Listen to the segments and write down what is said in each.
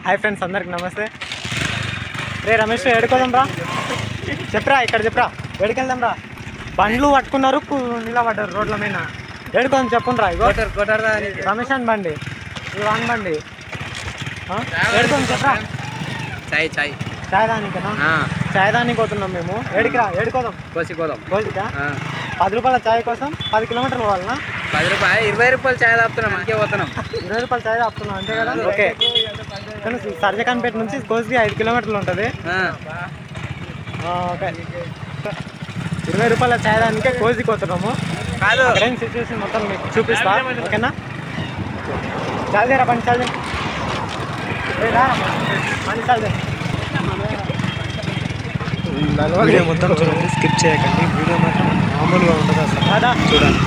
Hi friends, అందరికి నమస్తే. రే రమేష్, ఎడుకోదాం రా, చెప్పరా ఇక్కడ చెప్పరా, ఎడుకెళ్దాం రా. బండ్లు పట్టుకున్నారు, నిలబడ్డారు రోడ్ల మీద. ఎడుకోదాం చెప్పుండ్రా. ఇగో రమేష్ అని బండి, ఇది వాన్ బండి. ఎడుకోదాం చెప్పరా. చాయ్ దానికేనా? చాయ్ దానికి పోతున్నాం మేము. ఏడికిరా, ఏడుకోదాం. కోసికా 10 రూపాయల చాయ్ కోసం 10 కిలోమీటర్లు పోవాలన్నా? 10 రూపాయలు 20 రూపాయలు చాయ్ తాపుతున్నాం, అంతే పోతున్నాం. 20 రూపాయలు చాయ్ తాపుతున్నాం అంతే కదా. ఓకే, కానీ సర్జకాన్పేట నుంచి కోసికి 5 కిలోమీటర్లు ఉంటుంది. ఓకే, 20 రూపాయల చాయ్ దానికే కోసికి పోతున్నాము. అక్కడేం సిచ్యువేషన్ మొత్తం మీకు చూపిస్తా, ఓకేనా? చాలు పని చాలు పని చాలు. వీడియో మొత్తం చూడండి, స్కిప్ చేయకండి. వీడియో మాత్రం మామూలుగా ఉంటుంది అసలు కదా. చూడండి,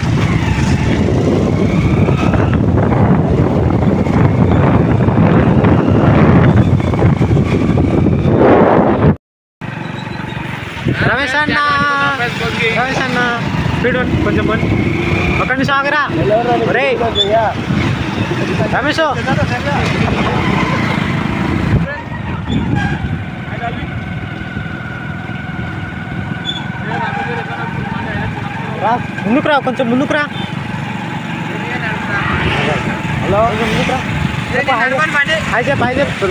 రమేష్ అన్న, రమేష్ అన్న స్పీడ్ కొంచెం పని. ఒక నిమిషం ఆగరా రమేష్. ముందుకురా, కొంచెం ముందుకురా. హలో, కొంచెం ముందుకురా. హాయ్ చెప్పు, హాయ్ చెప్పు.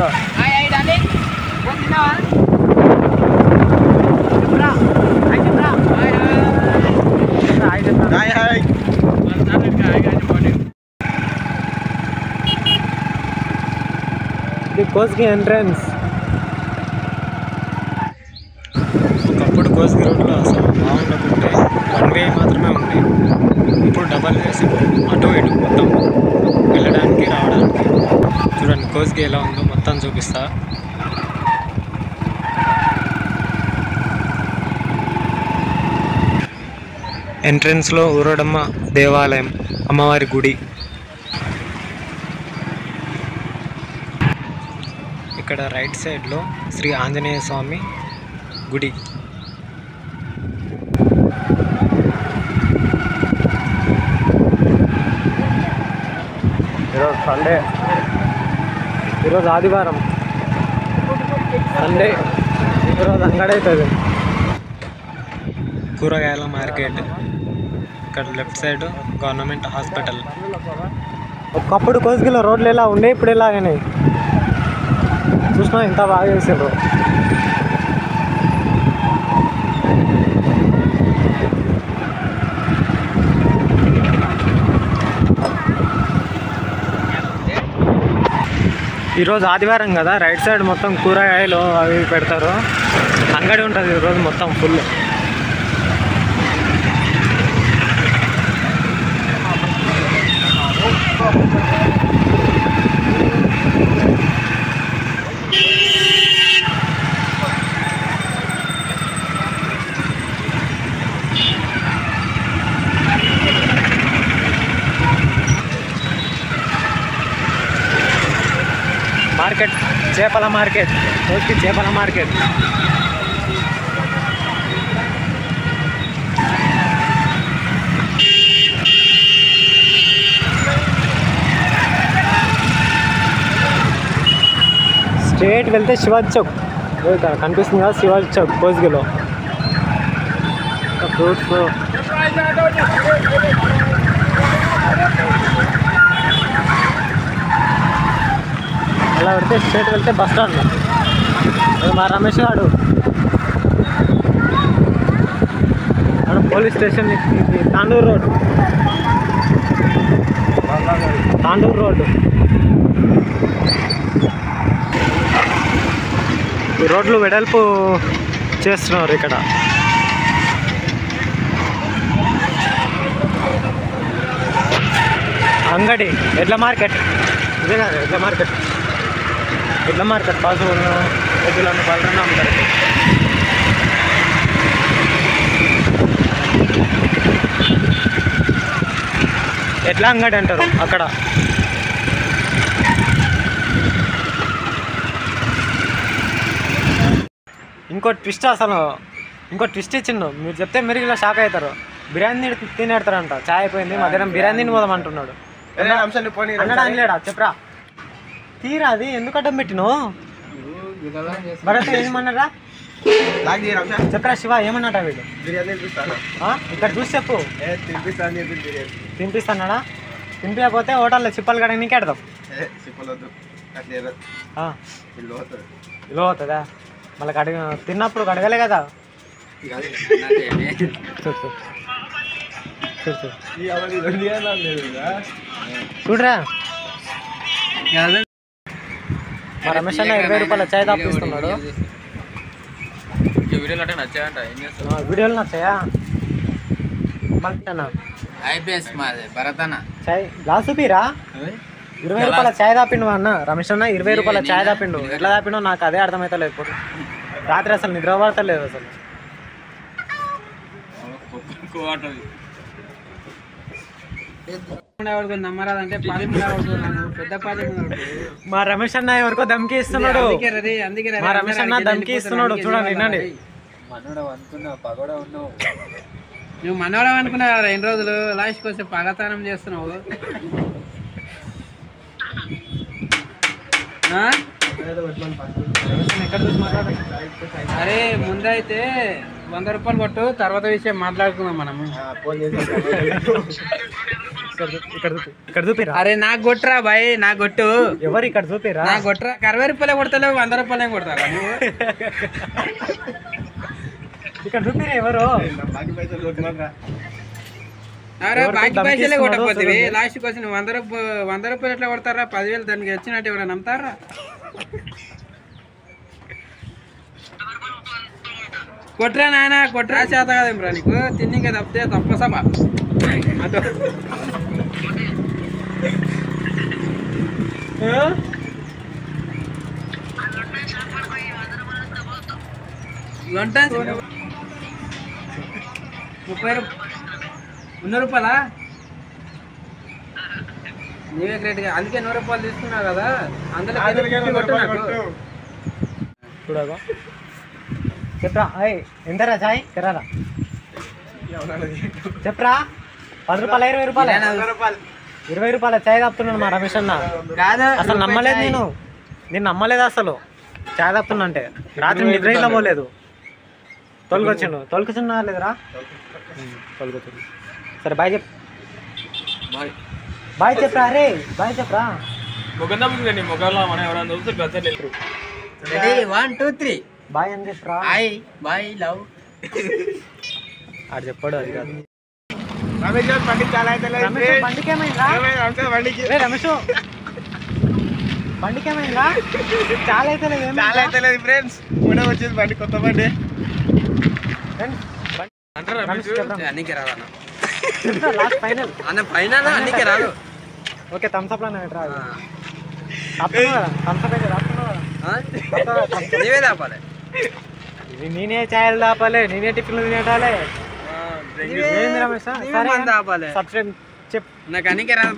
ఇది కోస్గి ఎంట్రన్స్. ఒకప్పుడు కోస్గి రోడ్లో అసలు బాగుండకుంటే 1 వే మాత్రమే ఉంది. ఇప్పుడు డబల్ వేసి అటు ఇటు మొత్తం వెళ్ళడానికి రావడానికి. చూడండి కోస్గి ఎలా ఉందో మొత్తం చూపిస్తా. ఎంట్రన్స్లో ఊరడమ్మ దేవాలయం, అమ్మవారి గుడి. ఇక్కడ రైట్ సైడ్లో శ్రీ ఆంజనేయ స్వామి గుడి. ఈరోజు సండే, ఈరోజు ఆదివారం, సండే ఈరోజు అంగడి అవుతుంది. కూరగాయల మార్కెట్. ఇక్కడ లెఫ్ట్ సైడ్ గవర్నమెంట్ హాస్పిటల్. ఒకప్పుడు కోస్గిలో రోడ్లు ఎలా ఉండే, ఇప్పుడు ఎలాగనే చూసినా ఇంత బాగా చేసారు. ఈరోజు ఆదివారం కదా, రైట్ సైడ్ మొత్తం కూరగాయలు అవి పెడతారు. అంగడి ఉంటుంది ఈరోజు మొత్తం ఫుల్. మార్కెట్ చేపల మార్కెట్, కోస్గి చేపల మార్కెట్. స్ట్రేట్ వెళ్తే శివాజీ చౌక్ కనిపిస్తుంది కదా, శివాజీ చౌక్ కోస్గిలో. ఫ్రూట్స్, అలా పెడితే స్ట్రేట్ వెళ్తే బస్ స్టాండ్. మా రమేష్ గారు మనం police station, Tandur road, Tandur road. ఈ రోడ్లు వెడల్పు చేస్తున్నారు ఇక్కడ. అంగడి ఎడ్ల మార్కెట్, ఇదే కదా ఎడ్ల మార్కెట్. ఎడ్ల మార్కెట్ పశువులను, ఎద్దులను, బలరನ್ನು అమ్ముతారు. ఎడ్ల అంగడి అంటారు అక్కడ. ఇంకో ట్విస్ట్, అసలు ఇంకో ట్విస్ట్ ఇచ్చిండు. మీరు చెప్తే మీరు ఇలా షాక్ అవుతారు. బిర్యానీ తినేడతారంట. చాయ్ అయిపోయింది, మధ్యాహ్నం బిర్యానీ తిని పోదాం అంటున్నాడు. అన్నాడా చెప్పరా. తీరా అది ఎందుకు అడ్డం పెట్టినావు భరత్ ఏమన్నారా చెప్పరా శివ ఏమన్నాడా వీడు ఇక్కడ చూసి చెప్పు తినిపిస్తాడా తినిపించకపోతే హోటల్లో చిప్పలు కడగ నీకే ఆడదాం ఇలో అవుతుందా మళ్ళీ కడగ తిన్నప్పుడు కడగలే కదా చూడరా మా రమేష్ అన్న 20 రూపాయల చాయ్ తాపిస్తున్నాడు వీడియోలు నచ్చాయా చాయ్ గ్లాసు పీరా 20 రూపాయల చాయ్ తాపిండు అన్న రమేష్ అన్న 20 రూపాయల చాయ్ తాపిండు ఎట్లా తాపిండో నాకు అదే అర్థమవుతలేదు ఇప్పుడు రాత్రి అసలు నిద్ర పడతలేదు అసలు నమ్మరాదంటే మా రమేష్ అన్న ఎవరికో దమ్కి ఇస్తున్నాడు మా రమేష్ అన్న దమ్కి ఇస్తున్నాడు చూడండి వినండి నువ్వు మనవడం అనుకున్నావు 2 రోజులు లాస్ట్కి వస్తే పగతానం చేస్తున్నావు అరే ముందైతే 100 రూపాయలు కొట్టు తర్వాత విషయం మాట్లాడుకుందాం మనము ఇక్కడ చూపిరా అరే నాకు కొట్టురా బాయ్ నాకు కొట్టు ఎవరు ఇక్కడ చూపిరా నాకు కొట్టురా 60 రూపాయలే కొడతలేవు 100 రూపాయలే కొడతారా నువ్వు ఇక్కడ చూపిరా ఎవరు అరే బాకీ పైసలే కొట్టకపోతే లాస్ట్కి వచ్చి 100 రూపాయలు ఎట్లా కొడతారా 10,000 దానికి వచ్చినట్టు ఎవరైనా నమ్ముతారా కొట్రా నాయన కొట్రా చేత కదేమ్రా నీకు తిన్నిక తప్పితే తప్పసమా వంట 100 రూపాయలా నీవే గ్రేట్గా అందుకే 100 రూపాయలు తీసుకున్నావు కదా అందులో కొట్టు నాకు చూడగా చెప్పరా అయ్ ఎంతరా చాయ్ తెరారా చెప్పరా 10 రూపాయలు 20 రూపాయలు 20 రూపాయల చాయ్ తాపుతున్నాను మా రమేష్ అన్న కాదు అసలు నమ్మలేదు నేను నమ్మలేదు అసలు చాయ్ తాపుతున్నా అంటే రాత్రి నిద్ర ఇట్లా పోలేదు తొలకొచ్చిండు లేదురా తొలకొచ్చిండు సరే బాయ్ చెప్ బాయ్ చెప్పరా అరే బాయ్ చెప్పరా 1 2 3 బాయ్ అని చెప్పరా బాయ్ లవ్ ఆడు చెప్పాడు అది కాదు రమేష్ బండికి ఏమైందా చాలా అయితే ఫ్రెండ్స్ వచ్చింది బండి కొత్త బండి అన్నికి రాదన్న ఫైనల్ అన్న ఫైనల్ అన్నికి రాదు ఓకే థమ్స్అప్ లోనే రాదు థమ్స్అప్ అయితే రాస్తున్నావు నీవే దాపాలి నేనే ఛాయలు దాపాలి నేనే టిఫిన్లు తినేటాలే రమేష్ సబ్స్క్రైబ్ చెప్ నాకు అన్నికి రాదు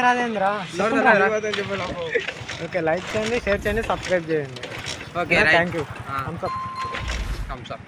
రాదేంద్రా ఓకే లైక్ చేయండి షేర్ చేయండి సబ్స్క్రైబ్ చేయండి okay thank you thumbs up